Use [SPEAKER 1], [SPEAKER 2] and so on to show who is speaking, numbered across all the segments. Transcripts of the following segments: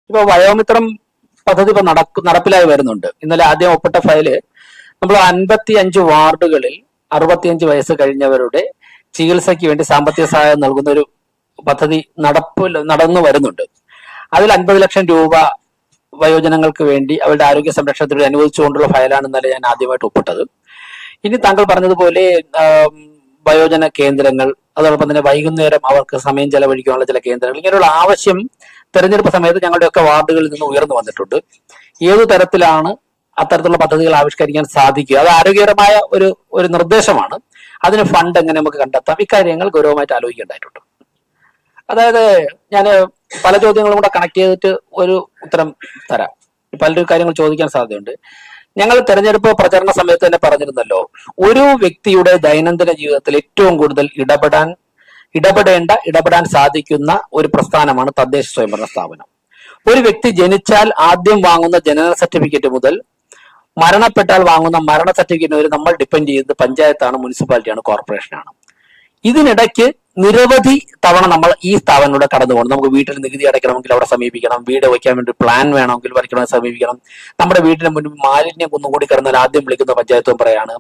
[SPEAKER 1] ഇപ്പൊ വയോമിത്രം പദ്ധതി ഇപ്പൊ നടപ്പിലായി വരുന്നുണ്ട്. ഇന്നലെ ആദ്യം ഒപ്പിട്ട ഫയല് നമ്മൾ 55 വാർഡുകളിൽ 65 വയസ്സ് കഴിഞ്ഞവരുടെ ചികിത്സയ്ക്ക് വേണ്ടി സാമ്പത്തിക സഹായം നൽകുന്ന ഒരു പദ്ധതി നടന്നു വരുന്നുണ്ട്. അതിൽ 50 ലക്ഷം രൂപ വയോജനങ്ങൾക്ക് വേണ്ടി അവരുടെ ആരോഗ്യ സംരക്ഷണത്തിന് അനുവദിച്ചുകൊണ്ടുള്ള ഫയലാണ് ഇന്നലെ ഞാൻ ആദ്യമായിട്ട് ഒപ്പിട്ടത്. ഇനി താങ്കൾ പറഞ്ഞതുപോലെ വയോജന കേന്ദ്രങ്ങൾ, അതോടൊപ്പം തന്നെ വൈകുന്നേരം അവർക്ക് സമയം ചെലവഴിക്കാനുള്ള ചില കേന്ദ്രങ്ങൾ, ഇങ്ങനെയുള്ള ആവശ്യം തെരഞ്ഞെടുപ്പ് സമയത്ത് ഞങ്ങളുടെയൊക്കെ വാർഡുകളിൽ നിന്ന് ഉയർന്നു വന്നിട്ടുണ്ട്. ഏതു തരത്തിലാണ് അത്തരത്തിലുള്ള പദ്ധതികൾ ആവിഷ്കരിക്കാൻ സാധിക്കുക, അത് ആരോഗ്യകരമായ ഒരു നിർദ്ദേശമാണ്. അതിന് ഫണ്ട് എങ്ങനെ നമുക്ക് കണ്ടെത്താം, ഇക്കാര്യങ്ങൾ ഗൗരവമായിട്ട് ആലോചിക്കേണ്ടതായിട്ടുണ്ട്. അതായത് ഞാൻ പല ചോദ്യങ്ങളും കൂടെ കണക്ട് ചെയ്തിട്ട് ഒരു ഉത്തരം തരാം. പലരും കാര്യങ്ങൾ ചോദിക്കാൻ സാധ്യതയുണ്ട്. ഞങ്ങൾ തെരഞ്ഞെടുപ്പ് പ്രചരണ സമയത്ത് തന്നെ പറഞ്ഞിരുന്നല്ലോ, ഒരു വ്യക്തിയുടെ ദൈനംദിന ജീവിതത്തിൽ ഏറ്റവും കൂടുതൽ ഇടപെടാൻ സാധിക്കുന്ന ഒരു പ്രസ്ഥാനമാണ് തദ്ദേശ സ്വയംഭരണ സ്ഥാപനം. ഒരു വ്യക്തി ജനിച്ചാൽ ആദ്യം വാങ്ങുന്ന ജനന സർട്ടിഫിക്കറ്റ് മുതൽ മരണപ്പെട്ടാൽ വാങ്ങുന്ന മരണ സർട്ടിഫിക്കറ്റ് വരെ നമ്മൾ ഡിപ്പെൻഡ് ചെയ്യുന്നത് പഞ്ചായത്താണ്, മുനിസിപ്പാലിറ്റിയാണ്, കോർപ്പറേഷനാണ്. ഇതിനിടയ്ക്ക് നിരവധി തവണ നമ്മൾ ഈ സ്ഥാപനത്തിലൂടെ കടന്നു പോകണം. നമുക്ക് വീട്ടിൽ നികുതി അടയ്ക്കണമെങ്കിൽ അവിടെ സമീപിക്കണം, വീട് വയ്ക്കാൻ വേണ്ടി പ്ലാൻ വേണമെങ്കിൽ വരയ്ക്കണമെങ്കിൽ സമീപിക്കണം. നമ്മുടെ വീടിന് മുന്നിൽ മാലിന്യം കുന്നുകൂടി കിടന്നാൽ ആദ്യം വിളിക്കുന്ന പഞ്ചായത്ത് മെമ്പറെയാണ്.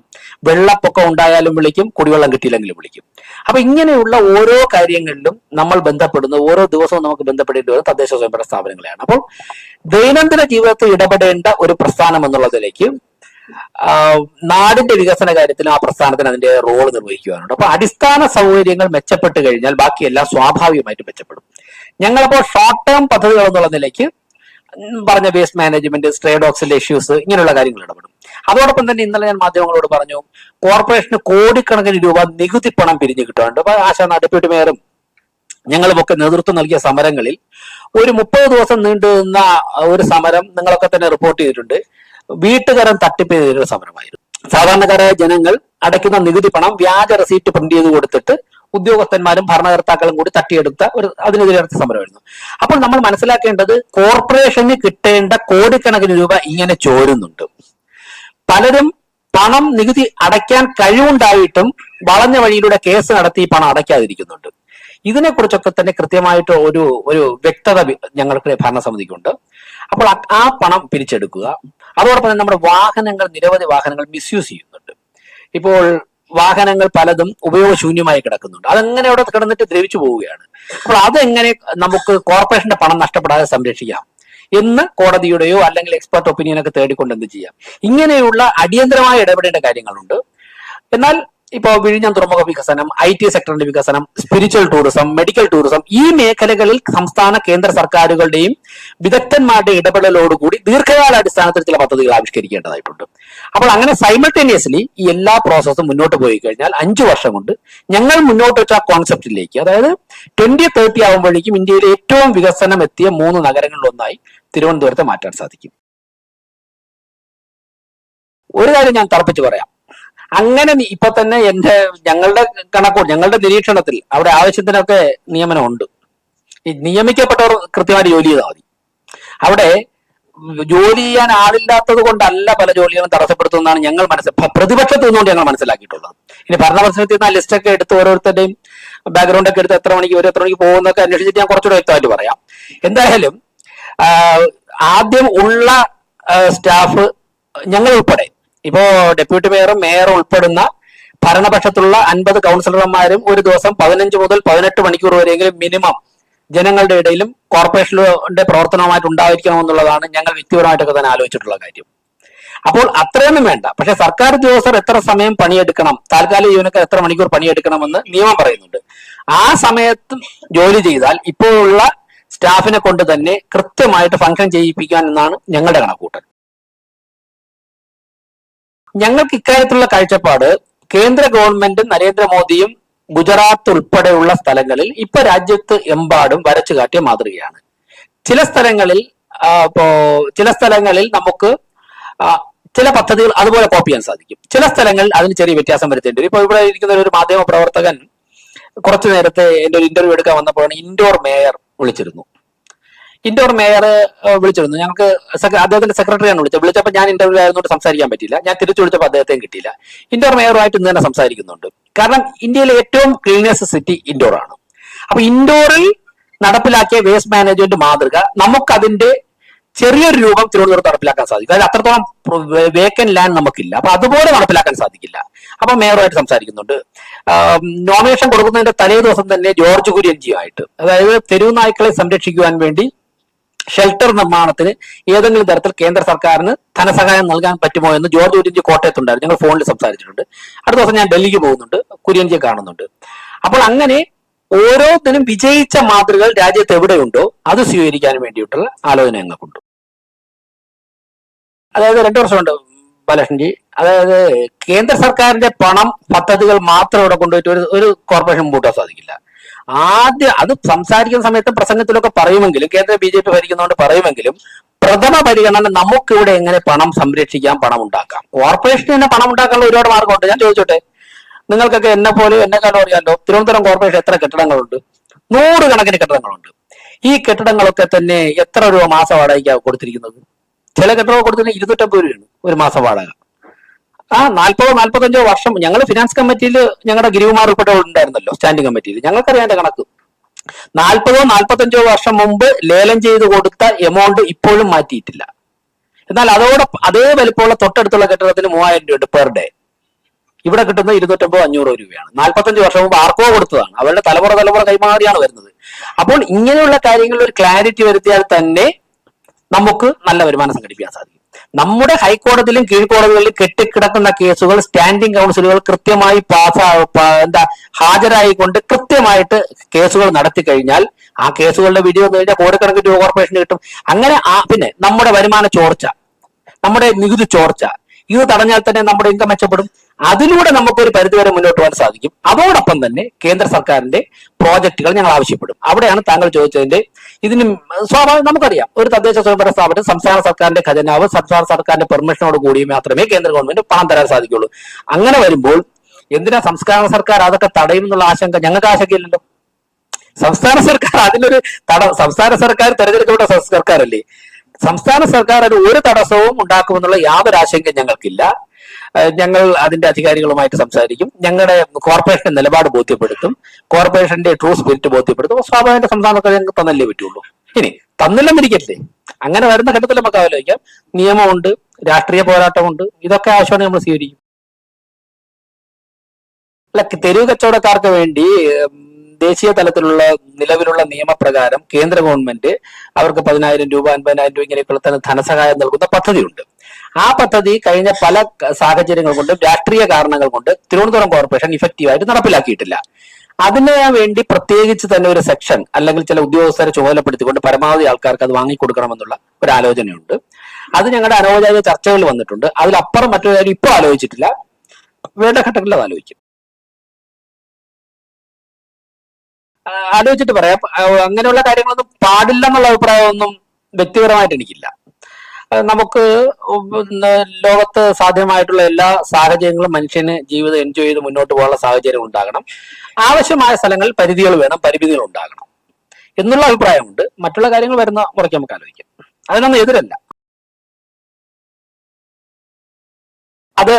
[SPEAKER 1] വെള്ളപ്പൊക്കം ഉണ്ടായാലും വിളിക്കും, കുടിവെള്ളം കിട്ടിയില്ലെങ്കിലും വിളിക്കും. അപ്പൊ ഇങ്ങനെയുള്ള ഓരോ കാര്യങ്ങളിലും നമ്മൾ ബന്ധപ്പെടുന്ന, ഓരോ ദിവസവും നമുക്ക് ബന്ധപ്പെടേണ്ടി വരുന്ന തദ്ദേശ സ്വയംഭരണ സ്ഥാപനങ്ങളെയാണ്. അപ്പോൾ ദൈനംദിന ജീവിതത്തിൽ ഇടപെടേണ്ട ഒരു പ്രസ്ഥാനം എന്നുള്ളതിലേക്ക് നാടിന്റെ വികസന കാര്യത്തിലും ആ പ്രസ്ഥാനത്തിന് അതിന്റെ റോള് നിർവഹിക്കുവാനുണ്ട്. അപ്പൊ അടിസ്ഥാന സൗകര്യങ്ങൾ മെച്ചപ്പെട്ട് കഴിഞ്ഞാൽ ബാക്കിയെല്ലാം സ്വാഭാവികമായിട്ട് മെച്ചപ്പെടും. ഞങ്ങളപ്പോൾ ഷോർട്ട് ടേം പദ്ധതികൾ എന്നുള്ള നിലയ്ക്ക് പറഞ്ഞ വേസ്റ്റ് മാനേജ്മെന്റ്, സ്ട്രേ ഡോഗ്സിന്റെ ഇഷ്യൂസ്, ഇങ്ങനെയുള്ള കാര്യങ്ങൾ ഇടപെടും. അതോടൊപ്പം തന്നെ ഇന്നലെ ഞാൻ മാധ്യമങ്ങളോട് പറഞ്ഞു, കോർപ്പറേഷന് കോടിക്കണക്കിന് രൂപ നികുതി പണം പിരിഞ്ഞു കിട്ടുന്നുണ്ട്. അപ്പൊ ആശാന ഡെപ്യൂട്ടി മേയറും ഞങ്ങളുമൊക്കെ നേതൃത്വം നൽകിയ സമരങ്ങളിൽ ഒരു 30 ദിവസം നീണ്ടു നിന്ന ഒരു സമരം നിങ്ങളൊക്കെ തന്നെ റിപ്പോർട്ട് ചെയ്തിട്ടുണ്ട്. വീട്ടുകാരൻ തട്ടിപ്പ് ചെയ്തൊരു സമരമായിരുന്നു. സാധാരണക്കാരായ ജനങ്ങൾ അടയ്ക്കുന്ന നികുതി പണം വ്യാജ റെസീറ്റ് പ്രിന്റ് ചെയ്ത് കൊടുത്തിട്ട് ഉദ്യോഗസ്ഥന്മാരും ഭരണകർത്താക്കളും കൂടി തട്ടിയെടുത്ത അതിനെതിരെ നടത്തിയ സമരമായിരുന്നു. അപ്പോൾ നമ്മൾ മനസ്സിലാക്കേണ്ടത്, കോർപ്പറേഷന് കിട്ടേണ്ട കോടിക്കണക്കിന് രൂപ ഇങ്ങനെ ചോരുന്നുണ്ട്. പലരും പണം നികുതി അടയ്ക്കാൻ കഴിവുണ്ടായിട്ടും വളഞ്ഞ വഴിയിലൂടെ കേസ് നടത്തി ഈ പണം അടയ്ക്കാതിരിക്കുന്നുണ്ട്. ഇതിനെക്കുറിച്ചൊക്കെ തന്നെ കൃത്യമായിട്ട് ഒരു വ്യക്തത ഞങ്ങൾക്ക് ഭരണസമിതിക്കുണ്ട്. അപ്പോൾ ആ പണം പിരിച്ചെടുക്കുക. അതോടൊപ്പം തന്നെ നമ്മുടെ നിരവധി വാഹനങ്ങൾ മിസ്യൂസ് ചെയ്യുന്നുണ്ട്. ഇപ്പോൾ വാഹനങ്ങൾ പലതും ഉപയോഗശൂന്യമായി കിടക്കുന്നുണ്ട്. അതങ്ങനെ അവിടെ കിടന്നിട്ട് ദ്രവിച്ചു പോവുകയാണ്. അപ്പോൾ അതെങ്ങനെ നമുക്ക് കോർപ്പറേഷന്റെ പണം നഷ്ടപ്പെടാതെ സംരക്ഷിക്കാം എന്ന് കോടതിയുടെയോ അല്ലെങ്കിൽ എക്സ്പെർട്ട് ഒപ്പീനിയനൊക്കെ തേടിക്കൊണ്ട് എന്ത് ചെയ്യാം, ഇങ്ങനെയുള്ള അടിയന്തരമായി ഇടപെടേണ്ട കാര്യങ്ങളുണ്ട്. എന്നാൽ ഇപ്പോൾ വിഴിഞ്ഞം തുറമുഖ വികസനം, IT സെക്ടറിന്റെ വികസനം, സ്പിരിച്വൽ ടൂറിസം, മെഡിക്കൽ ടൂറിസം, ഈ മേഖലകളിൽ സംസ്ഥാന കേന്ദ്ര സർക്കാരുകളുടെയും വിദഗ്ധന്മാരുടെ ഇടപെടലോടുകൂടി ദീർഘകാലാടിസ്ഥാനത്തിൽ ചില പദ്ധതികൾ ആവിഷ്കരിക്കേണ്ടതായിട്ടുണ്ട്. അപ്പോൾ അങ്ങനെ സൈമൾട്ടേനിയസ്ലി ഈ എല്ലാ പ്രോസസ്സും മുന്നോട്ട് പോയി കഴിഞ്ഞാൽ 5 വർഷം കൊണ്ട് ഞങ്ങൾ മുന്നോട്ട് വെച്ച കോൺസെപ്റ്റിലേക്ക്, അതായത് 2030 ആകുമ്പോഴേക്കും ഇന്ത്യയിലെ ഏറ്റവും വികസനം എത്തിയ 3 നഗരങ്ങളിലൊന്നായി തിരുവനന്തപുരത്തെ മാറ്റാൻ സാധിക്കും. ഒരു കാര്യം ഞാൻ തറപ്പിച്ച് പറയാം, അങ്ങനെ ഇപ്പൊ തന്നെ ഞങ്ങളുടെ നിരീക്ഷണത്തിൽ അവിടെ ആവശ്യത്തിനൊക്കെ നിയമനമുണ്ട്. ഈ നിയമിക്കപ്പെട്ടവർ കൃത്യമായിട്ട് ജോലി ചെയ്താൽ മതി. അവിടെ ജോലി ചെയ്യാൻ ആളില്ലാത്തത് കൊണ്ടല്ല പല ജോലികളും തടസ്സപ്പെടുത്തുന്നതാണ് ഞങ്ങൾ പ്രതിപക്ഷത്ത് നിന്നുകൊണ്ട് ഞങ്ങൾ മനസ്സിലാക്കിയിട്ടുള്ളത്. ഇനി ഭരണപക്ഷത്തിൽ നിന്ന് ലിസ്റ്റൊക്കെ എടുത്ത് ഓരോരുത്തരുടെയും ബാക്ക്ഗ്രൗണ്ട് ഒക്കെ എടുത്ത് എത്ര മണിക്ക് പോകുന്നൊക്കെ അന്വേഷിച്ചിട്ട് ഞാൻ കുറച്ചുകൂടെ വ്യക്തമായിട്ട് പറയാം. എന്തായാലും ആദ്യം ഉള്ള സ്റ്റാഫ് ഞങ്ങൾ ഉൾപ്പെടെ, ഇപ്പോ ഡെപ്യൂട്ടി മേയറും ഉൾപ്പെടുന്ന ഭരണപക്ഷത്തുള്ള 50 കൗൺസിലർമാരും ഒരു ദിവസം 15 മുതൽ 18 മണിക്കൂർ വരെയെങ്കിലും മിനിമം ജനങ്ങളുടെ ഇടയിലും കോർപ്പറേഷന്റെ പ്രവർത്തനവുമായിട്ട് ഉണ്ടായിരിക്കണമെന്നുള്ളതാണ് ഞങ്ങൾ വ്യക്തിപരമായിട്ടൊക്കെ തന്നെ ആലോചിച്ചിട്ടുള്ള കാര്യം. അപ്പോൾ അത്രയൊന്നും വേണ്ട. പക്ഷെ സർക്കാർ ഉദ്യോഗസ്ഥർ എത്ര സമയം പണിയെടുക്കണം, താൽക്കാലിക ജീവനക്കാർ എത്ര മണിക്കൂർ പണിയെടുക്കണമെന്ന് നിയമം പറയുന്നുണ്ട്. ആ സമയത്ത് ജോലി ചെയ്താൽ ഇപ്പോഴുള്ള സ്റ്റാഫിനെ കൊണ്ട് തന്നെ കൃത്യമായിട്ട് ഫംഗ്ഷൻ ചെയ്യിപ്പിക്കാൻ എന്നാണ് ഞങ്ങളുടെ കണക്കൂട്ടൽ. ഞങ്ങൾക്ക് ഇക്കാര്യത്തിലുള്ള കാഴ്ചപ്പാട്, കേന്ദ്ര ഗവൺമെന്റും നരേന്ദ്രമോദിയും ഗുജറാത്ത് ഉൾപ്പെടെയുള്ള സ്ഥലങ്ങളിൽ ഇപ്പൊ രാജ്യത്ത് എമ്പാടും വരച്ചു കാട്ടിയ മാതൃകയാണ്. ചില സ്ഥലങ്ങളിൽ നമുക്ക് ചില പദ്ധതികൾ അതുപോലെ കോപ്പി ചെയ്യാൻ സാധിക്കും. ചില സ്ഥലങ്ങളിൽ അതിന് ചെറിയ വ്യത്യാസം വരുത്തേണ്ടി വരും. ഇപ്പൊ ഇവിടെ ഇരിക്കുന്ന ഒരു മാധ്യമ പ്രവർത്തകൻ കുറച്ചു നേരത്തെ എന്റെ ഒരു ഇന്റർവ്യൂ എടുക്കാൻ വന്നപ്പോഴാണ് ഇൻഡോർ മേയർ വിളിച്ചിരുന്നു. ഞങ്ങൾക്ക് അദ്ദേഹത്തിന്റെ സെക്രട്ടറിയാണ് വിളിച്ചപ്പോൾ ഞാൻ ഇന്റർവ്യൂ ആയതുകൊണ്ട് സംസാരിക്കാൻ പറ്റില്ല. ഞാൻ തിരിച്ചു വിളിച്ചപ്പോൾ അദ്ദേഹത്തെയും കിട്ടിയില്ല. ഇൻഡോർ മേയറുമായിട്ട് ഇന്ന് തന്നെ സംസാരിക്കുന്നുണ്ട്. കാരണം ഇന്ത്യയിലെ ഏറ്റവും ക്ലീനസ്റ്റ് സിറ്റി ഇൻഡോർ ആണ്. അപ്പൊ ഇൻഡോറിൽ നടപ്പിലാക്കിയ വേസ്റ്റ് മാനേജ്മെന്റ് മാതൃക നമുക്കതിന്റെ ചെറിയൊരു രൂപം തിരുവനന്തപുരത്ത് നടപ്പിലാക്കാൻ സാധിക്കും. അതായത് അത്രത്തോളം വേക്കന്റ് ലാൻഡ് നമുക്കില്ല. അപ്പൊ അതുപോലെ നടപ്പിലാക്കാൻ സാധിക്കില്ല. അപ്പൊ മേയറുമായിട്ട് സംസാരിക്കുന്നുണ്ട്. നോമിനേഷൻ കൊടുക്കുന്നതിന്റെ തലേ ദിവസം തന്നെ ജോർജ് കുര്യൻജിയുമായിട്ട്, അതായത് തെരുവ് നായ്ക്കളെ സംരക്ഷിക്കുവാൻ വേണ്ടി ഷെൽട്ടർ നിർമ്മാണത്തിന് ഏതെങ്കിലും തരത്തിൽ കേന്ദ്ര സർക്കാരിന് ധനസഹായം നൽകാൻ പറ്റുമോ എന്ന് ജോർജ് കുര്യൻജി കോട്ടയത്തുണ്ടായിരുന്നു. ഞങ്ങൾ ഫോണിൽ സംസാരിച്ചിട്ടുണ്ട്. അടുത്ത ദിവസം ഞാൻ ഡൽഹിക്ക് പോകുന്നുണ്ട്, കുര്യൻജിയെ കാണുന്നുണ്ട്. അപ്പോൾ അങ്ങനെ ഓരോന്നിനും വിജയിച്ച മാതൃകകൾ രാജ്യത്ത് എവിടെയുണ്ടോ അത് സ്വീകരിക്കാൻ വേണ്ടിയിട്ടുള്ള ആലോചന ഞങ്ങൾക്കുണ്ട്. അതായത് 2 വർഷമുണ്ട് ബാലകൃഷ്ണൻജി. അതായത് കേന്ദ്ര സർക്കാരിന്റെ പണം പദ്ധതികൾ മാത്രം ഇവിടെ കൊണ്ടുപോയിട്ട് ഒരു കോർപ്പറേഷൻ മുമ്പോട്ടാൻ സാധിക്കില്ല. ആദ്യം അത് സംസാരിക്കുന്ന സമയത്ത് പ്രസംഗത്തിലൊക്കെ പറയുമെങ്കിലും, കേന്ദ്ര BJP ഭരിക്കുന്നതുകൊണ്ട് പറയുമെങ്കിലും, പ്രഥമ പരിഗണന നമുക്കിവിടെ എങ്ങനെ പണം സംരക്ഷിക്കാം, പണം ഉണ്ടാക്കാം. കോർപ്പറേഷന് തന്നെ പണം ഉണ്ടാക്കാനുള്ള ഒരുപാട് മാർഗമുണ്ട്. ഞാൻ ചോദിച്ചോട്ടെ, നിങ്ങൾക്കൊക്കെ എന്നെക്കാളും അറിയാമല്ലോ, തിരുവനന്തപുരം കോർപ്പറേഷൻ എത്ര കെട്ടിടങ്ങളുണ്ട്? 100 കണക്കിന് കെട്ടിടങ്ങളുണ്ട്. ഈ കെട്ടിടങ്ങളൊക്കെ തന്നെ എത്ര രൂപ മാസ വാടകയ്ക്കാണ് കൊടുത്തിരിക്കുന്നത്? ചില കെട്ടിടങ്ങൾ കൊടുത്തിരുന്നത് 250 രൂപയാണ് ഒരു മാസം വാടക. 40-45 വർഷം ഞങ്ങൾ ഫിനാൻസ് കമ്മിറ്റിയിൽ ഞങ്ങളുടെ ഗിരികുമാർ ഉൾപ്പെടെ ഉണ്ടായിരുന്നല്ലോ, സ്റ്റാൻഡിംഗ് കമ്മിറ്റിയിൽ. ഞങ്ങൾക്കറിയാം എന്റെ കണക്ക്. 40-45 വർഷം മുമ്പ് ലേലം ചെയ്ത് കൊടുത്ത എമൗണ്ട് ഇപ്പോഴും മാറ്റിയിട്ടില്ല. എന്നാൽ അതേ വലിപ്പമുള്ള തൊട്ടടുത്തുള്ള കെട്ടിടത്തിന് 3000 രൂപയുണ്ട് പെർ ഡേ. ഇവിടെ കിട്ടുന്നത് 250-500 രൂപയാണ്. 45 വർഷം മുമ്പ് ആർക്കോ കൊടുത്തതാണ്. അവരുടെ തലമുറ കൈമാറിയാണ് വരുന്നത്. അപ്പോൾ ഇങ്ങനെയുള്ള കാര്യങ്ങളിൽ ഒരു ക്ലാരിറ്റി വരുത്തിയാൽ തന്നെ നമുക്ക് നല്ല വരുമാനം സംഘടിപ്പിക്കാൻ സാധിക്കും. നമ്മുടെ ഹൈക്കോടതിയിലും കീഴ്ക്കോടതികളിലും കെട്ടിക്കിടക്കുന്ന കേസുകൾ സ്റ്റാൻഡിംഗ് കൗൺസിലുകൾ കൃത്യമായി ഹാജരായിക്കൊണ്ട് കൃത്യമായിട്ട് കേസുകൾ നടത്തി കഴിഞ്ഞാൽ ആ കേസുകളുടെ വിധി വന്നു കഴിഞ്ഞാൽ കോടിക്കണക്കിന് രൂപ കോർപ്പറേഷന് കിട്ടും. അങ്ങനെ പിന്നെ നമ്മുടെ വരുമാന ചോർച്ച, നമ്മുടെ നികുതി ചോർച്ച, ഇത് തടഞ്ഞാൽ തന്നെ നമ്മുടെ ഇൻകം മെച്ചപ്പെടും. അതിലൂടെ നമുക്കൊരു പരിധിവരെ മുന്നോട്ട് പോകാൻ സാധിക്കും. അതോടൊപ്പം തന്നെ കേന്ദ്ര സർക്കാരിന്റെ പ്രോജക്റ്റുകൾ ഞങ്ങൾ ആവശ്യപ്പെടും. അവിടെയാണ് താങ്കൾ ചോദിച്ചതിന്റെ ഇതിന് സ്വാഭാവികം നമുക്കറിയാം, ഒരു തദ്ദേശ സ്വയംഭരണ സ്ഥാപനം സംസ്ഥാന സർക്കാരിന്റെ ഖജനാവ്, സംസ്ഥാന സർക്കാരിന്റെ പെർമിഷനോട് കൂടി മാത്രമേ കേന്ദ്ര ഗവൺമെന്റ് പണം തരാൻ സാധിക്കുള്ളൂ. അങ്ങനെ വരുമ്പോൾ എന്തിനാ സംസ്ഥാന സർക്കാർ അതൊക്കെ തടയുമെന്നുള്ള ആശങ്ക? ഞങ്ങൾക്ക് ആശങ്കയില്ലല്ലോ. സംസ്ഥാന സർക്കാർ അതിനൊരു സംസ്ഥാന സർക്കാർ തെരഞ്ഞെടുക്കപ്പെട്ട സർക്കാരല്ലേ. സംസ്ഥാന സർക്കാർ അത് ഒരു തടസ്സവും ഉണ്ടാക്കുമെന്നുള്ള യാതൊരു ആശങ്കയും ഞങ്ങൾക്കില്ല. ഞങ്ങൾ അതിന്റെ അധികാരികളുമായിട്ട് സംസാരിക്കും. ഞങ്ങളുടെ കോർപ്പറേഷന്റെ നിലപാട് ബോധ്യപ്പെടുത്തും, കോർപ്പറേഷന്റെ ട്രൂ സ്പിരിറ്റ് ബോധ്യപ്പെടുത്തും. സ്വാഭാവിക സംസ്ഥാന സർക്കാർ ഞങ്ങൾക്ക് തന്നല്ലേ പറ്റുള്ളൂ. ഇനി തന്നില്ലെന്നിരിക്കല്ലേ, അങ്ങനെ വരുന്ന ഘട്ടത്തിൽ നമുക്ക് ആലോചിക്കാം. നിയമമുണ്ട്, രാഷ്ട്രീയ പോരാട്ടമുണ്ട്, ഇതൊക്കെ ആവശ്യമാണ് നമ്മൾ സ്വീകരിക്കും. അല്ല, തെരുവ് കച്ചവടക്കാർക്ക് വേണ്ടി ദേശീയ തലത്തിലുള്ള നിലവിലുള്ള നിയമപ്രകാരം കേന്ദ്ര ഗവൺമെന്റ് അവർക്ക് 10,000 രൂപ 50,000 രൂപ ഇങ്ങനെയൊക്കെയുള്ള തന്നെ ധനസഹായം നൽകുന്ന പദ്ധതിയുണ്ട്. ആ പദ്ധതി കഴിഞ്ഞ പല സാഹചര്യങ്ങൾ കൊണ്ടും രാഷ്ട്രീയ കാരണങ്ങൾ കൊണ്ട് തിരുവനന്തപുരം കോർപ്പറേഷൻ ഇഫക്റ്റീവായിട്ട് നടപ്പിലാക്കിയിട്ടില്ല. അതിന് വേണ്ടി പ്രത്യേകിച്ച് തന്നെ ഒരു സെക്ഷൻ അല്ലെങ്കിൽ ചില ഉദ്യോഗസ്ഥരെ ചുമതലപ്പെടുത്തിക്കൊണ്ട് പരമാവധി ആൾക്കാർക്ക് അത് വാങ്ങിക്കൊടുക്കണമെന്നുള്ള ഒരു ആലോചനയുണ്ട്. അത് ഞങ്ങളുടെ അനൗപചാരിക ചർച്ചകളിൽ വന്നിട്ടുണ്ട്. അതിലപ്പുറം മറ്റൊരു കാര്യം ഇപ്പോൾ ആലോചിച്ചിട്ടില്ല. വേണ്ട ഘട്ടങ്ങളിൽ അത് ആലോചിക്കും. ആലോചിച്ചിട്ട് പറയാം. അങ്ങനെയുള്ള കാര്യങ്ങളൊന്നും പാടില്ലെന്നുള്ള അഭിപ്രായമൊന്നും വ്യക്തിപരമായിട്ട് എനിക്കില്ല. നമുക്ക് ലോകത്ത് സാധ്യമായിട്ടുള്ള എല്ലാ സാഹചര്യങ്ങളും മനുഷ്യന് ജീവിതം എൻജോയ് ചെയ്ത് മുന്നോട്ട് പോകാനുള്ള സാഹചര്യം ഉണ്ടാകണം. ആവശ്യമായ സ്ഥലങ്ങളിൽ പരിധികൾ വേണം, പരിമിതികൾ ഉണ്ടാകണം എന്നുള്ള അഭിപ്രായമുണ്ട്. മറ്റുള്ള കാര്യങ്ങൾ വരുന്ന കുറയ്ക്ക് നമുക്ക് ആലോചിക്കാം. അതിനൊന്നും എതിരല്ല. അത്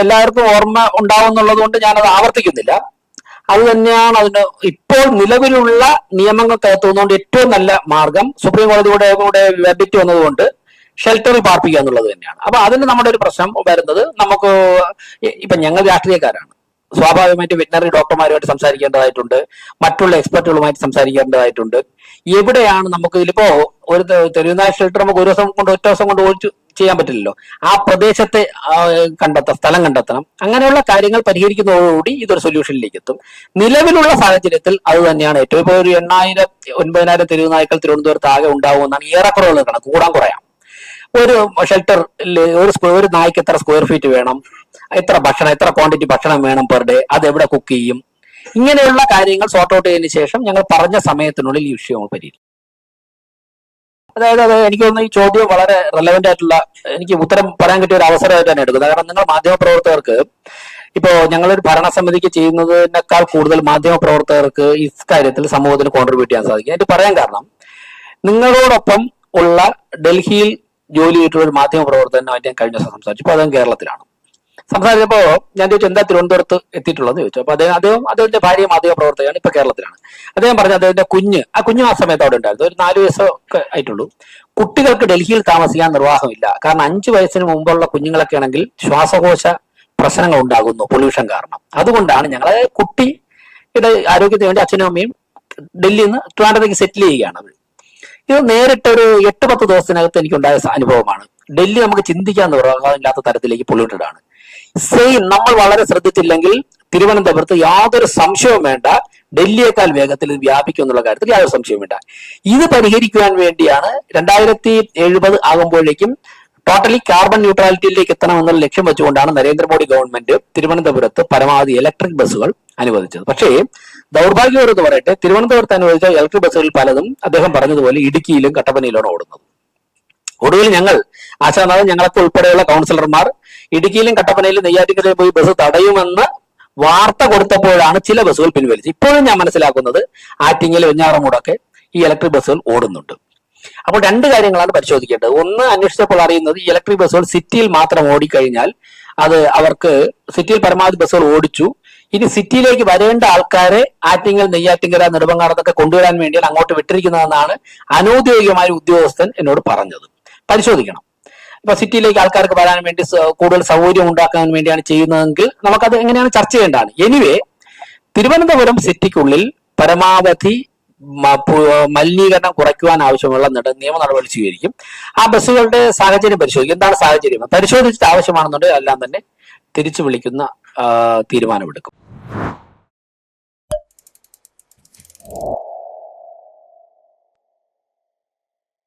[SPEAKER 1] എല്ലാവർക്കും ഓർമ്മ ഉണ്ടാവും എന്നുള്ളത് കൊണ്ട് ഞാനത് ആവർത്തിക്കുന്നില്ല. അത് തന്നെയാണ് അതിന് ഇപ്പോൾ നിലവിലുള്ള നിയമങ്ങൾക്കകത്തുന്നതുകൊണ്ട് ഏറ്റവും നല്ല മാർഗം. സുപ്രീം കോടതിയുടെ കൂടെ വെർഡിക്റ്റ് വന്നതുകൊണ്ട് ഷെൽട്ടറിൽ പാർപ്പിക്കുക എന്നുള്ളത് തന്നെയാണ്. അപ്പൊ അതിന് നമ്മുടെ ഒരു പ്രശ്നം വരുന്നത്, നമുക്ക് ഇപ്പൊ ഞങ്ങൾ രാഷ്ട്രീയക്കാരാണ്, സ്വാഭാവികമായിട്ട് വെറ്റിനറി ഡോക്ടർമാരുമായിട്ട് സംസാരിക്കേണ്ടതായിട്ടുണ്ട്, മറ്റുള്ള എക്സ്പെർട്ടുകളുമായിട്ട് സംസാരിക്കേണ്ടതായിട്ടുണ്ട്. എവിടെയാണ് നമുക്ക് ഇതിലിപ്പോ ഒരു തെരുവുനായ ഷെൽട്ടർ നമുക്ക് ഒറ്റ ദിവസം കൊണ്ട് ഓടിച്ചു ചെയ്യാൻ പറ്റില്ലല്ലോ. ആ പ്രദേശത്തെ സ്ഥലം കണ്ടെത്തണം. അങ്ങനെയുള്ള കാര്യങ്ങൾ പരിഹരിക്കുന്നതോടുകൂടി ഇതൊരു സൊല്യൂഷനിലേക്ക് എത്തും. നിലവിലുള്ള സാഹചര്യത്തിൽ അത് തന്നെയാണ് ഏറ്റവും. ഇപ്പൊ ഒരു 8,000-9,000 തെരുവ് നായ്ക്കൾ തിരുവനന്തപുരത്ത് ആകെ ഉണ്ടാവുമെന്നാണ് ഏറെക്കുറവുള്ള കണക്ക്. കൂടാൻ കുറയാം. ഒരു ഷെൽട്ടർ ഒരു നായ്ക്ക് എത്ര സ്ക്വയർ ഫീറ്റ് വേണം, എത്ര ക്വാണ്ടിറ്റി ഭക്ഷണം വേണം പെർ ഡേ, അത് എവിടെ കുക്ക് ചെയ്യും, ഇങ്ങനെയുള്ള കാര്യങ്ങൾ സോർട്ട് ഔട്ട് ചെയ്തതിനു ശേഷം ഞങ്ങൾ പറഞ്ഞ സമയത്തിനുള്ളിൽ ഈ വിഷയം പരിഹരിക്കും. അതായത് എനിക്ക് തോന്നുന്നു ഈ ചോദ്യം വളരെ റെലവെന്റ് ആയിട്ടുള്ള, എനിക്ക് ഉത്തരം പറയാൻ കിട്ടിയ ഒരു അവസരമായിട്ട് തന്നെ എടുക്കുന്നത്. കാരണം നിങ്ങൾ മാധ്യമപ്രവർത്തകർക്ക് ഇപ്പോ ഞങ്ങളൊരു ഭരണസമിതിക്ക് ചെയ്യുന്നതിനേക്കാൾ കൂടുതൽ മാധ്യമപ്രവർത്തകർക്ക് ഇക്കാര്യത്തിൽ സമൂഹത്തിന് കോൺട്രിബ്യൂട്ട് ചെയ്യാൻ സാധിക്കും. എനിക്ക് പറയാൻ കാരണം, നിങ്ങളോടൊപ്പം ഉള്ള ഡൽഹിയിൽ ജോലി ചെയ്തിട്ടുള്ള ഒരു മാധ്യമപ്രവർത്തകനുമായിട്ട് ഞാൻ കഴിഞ്ഞ ദിവസം സംസാരിച്ചു. അപ്പോൾ അദ്ദേഹം കേരളത്തിലാണ്. സംസാരിച്ചപ്പോ ഞാൻ ചോദിച്ചു എന്താ തിരുവനന്തപുരത്ത് എത്തിയിട്ടുള്ളത് ചോദിച്ചു. അപ്പൊ അദ്ദേഹത്തിന്റെ ഭാര്യയും മാധ്യമ പ്രവർത്തകയാണ്, ഇപ്പൊ കേരളത്തിലാണ്. അദ്ദേഹം പറഞ്ഞു അദ്ദേഹത്തിന്റെ കുഞ്ഞ് ആ സമയത്ത് അവിടെ ഉണ്ടായിരുന്നു, ഒരു 4 വയസ്സൊക്കെ ആയിട്ടുള്ളൂ. കുട്ടികൾക്ക് ഡൽഹിയിൽ താമസിക്കാൻ നിർവാഹമില്ല, കാരണം 5 വയസ്സിന് മുമ്പുള്ള കുഞ്ഞുങ്ങളൊക്കെ ആണെങ്കിൽ ശ്വാസകോശ പ്രശ്നങ്ങൾ ഉണ്ടാകുന്നു പൊല്യൂഷൻ കാരണം. അതുകൊണ്ടാണ് ഞങ്ങളെ കുട്ടിയുടെ ആരോഗ്യത്തിന് വേണ്ടി അച്ഛനും അമ്മയും ഡൽഹിയിൽ നിന്ന് ട്രിവാൻഡ്രത്തേക്ക് സെറ്റിൽ ചെയ്യുകയാണ് അവർ. ഇത് നേരിട്ടൊരു 8-10 ദിവസത്തിനകത്ത് എനിക്കുണ്ടായ അനുഭവമാണ്. ഡൽഹി നമുക്ക് ചിന്തിക്കാൻ നിർവാഹമില്ലാത്ത തരത്തിലേക്ക് പൊല്യൂട്ടഡ് ആണ്. സെയിം നമ്മൾ വളരെ ശ്രദ്ധിച്ചില്ലെങ്കിൽ തിരുവനന്തപുരത്ത് യാതൊരു സംശയവും വേണ്ട, ഡൽഹിയേക്കാൾ വേഗത്തിൽ ഇത് വ്യാപിക്കും എന്നുള്ള കാര്യത്തിൽ യാതൊരു സംശയവും വേണ്ട. ഇത് പരിഹരിക്കുവാൻ വേണ്ടിയാണ് 2070 ആകുമ്പോഴേക്കും ടോട്ടലി കാർബൺ ന്യൂട്രാലിറ്റിയിലേക്ക് എത്തണമെന്നുള്ള ലക്ഷ്യം വെച്ചുകൊണ്ടാണ് നരേന്ദ്രമോദി ഗവൺമെന്റ് തിരുവനന്തപുരത്ത് പരമാവധി ഇലക്ട്രിക് ബസ്സുകൾ അനുവദിച്ചത്. പക്ഷേ ദൗർഭാഗ്യകരമെന്ന് പറയട്ടെ, തിരുവനന്തപുരത്ത് അനുവദിച്ച ഇലക്ട്രിക് ബസ്സുകൾ പലതും അദ്ദേഹം പറഞ്ഞതുപോലെ ഇടുക്കിയിലും കട്ടപ്പനയിലാണ് ഓടുന്നത്. ഒടുവിൽ ഞങ്ങളൊക്കെ ഉൾപ്പെടെയുള്ള കൗൺസിലർമാർ ഇടുക്കിയിലും കട്ടപ്പനയിലും നെയ്യാറ്റിൻകരയിൽ പോയി ബസ് തടയുമെന്ന് വാർത്ത കൊടുത്തപ്പോഴാണ് ചില ബസ്സുകൾ പിൻവലിച്ചത്. ഇപ്പോഴും ഞാൻ മനസ്സിലാക്കുന്നത് ആറ്റിങ്ങൽ, വെഞ്ഞാറമൂടൊക്കെ ഈ ഇലക്ട്രിക് ബസ്സുകൾ ഓടുന്നുണ്ട്. അപ്പോൾ 2 കാര്യങ്ങളാണ് പരിശോധിക്കേണ്ടത്. ഒന്ന്, അന്വേഷിച്ചപ്പോൾ അറിയുന്നത് ഈ ഇലക്ട്രിക് ബസ്സുകൾ സിറ്റിയിൽ മാത്രം ഓടിക്കഴിഞ്ഞാൽ അത് അവർക്ക് സിറ്റിയിൽ പരമാവധി ബസ്സുകൾ ഓടിച്ചു, ഇനി സിറ്റിയിലേക്ക് വരേണ്ട ആൾക്കാരെ ആറ്റിങ്ങൽ, നെയ്യാറ്റിൻകര, നെടുമങ്ങാടത്തൊക്കെ കൊണ്ടുവരാൻ വേണ്ടിയാണ് അങ്ങോട്ട് വിട്ടിരിക്കുന്നതെന്നാണ് അനൌദ്യോഗികമായ ഉദ്യോഗസ്ഥൻ എന്നോട് പറഞ്ഞത്. പരിശോധിക്കണം. ഇപ്പൊ സിറ്റിയിലേക്ക് ആൾക്കാർക്ക് വരാൻ വേണ്ടി കൂടുതൽ സൗകര്യം ഉണ്ടാക്കാൻ വേണ്ടിയാണ് ചെയ്യുന്നതെങ്കിൽ നമുക്കത് എങ്ങനെയാണ് ചർച്ച ചെയ്യേണ്ടതാണ്. എനിവേ, തിരുവനന്തപുരം സിറ്റിക്കുള്ളിൽ പരമാവധി മലിനീകരണം കുറയ്ക്കുവാൻ ആവശ്യമുള്ള നിയമ നടപടി സ്വീകരിക്കും. ആ ബസ്സുകളുടെ സാഹചര്യം പരിശോധിക്കും. എന്താണ് സാഹചര്യം പരിശോധിച്ചിട്ട് ആവശ്യമാണെന്നുണ്ടെങ്കിൽ എല്ലാം തന്നെ തിരിച്ചു വിളിക്കുന്ന തീരുമാനമെടുക്കും.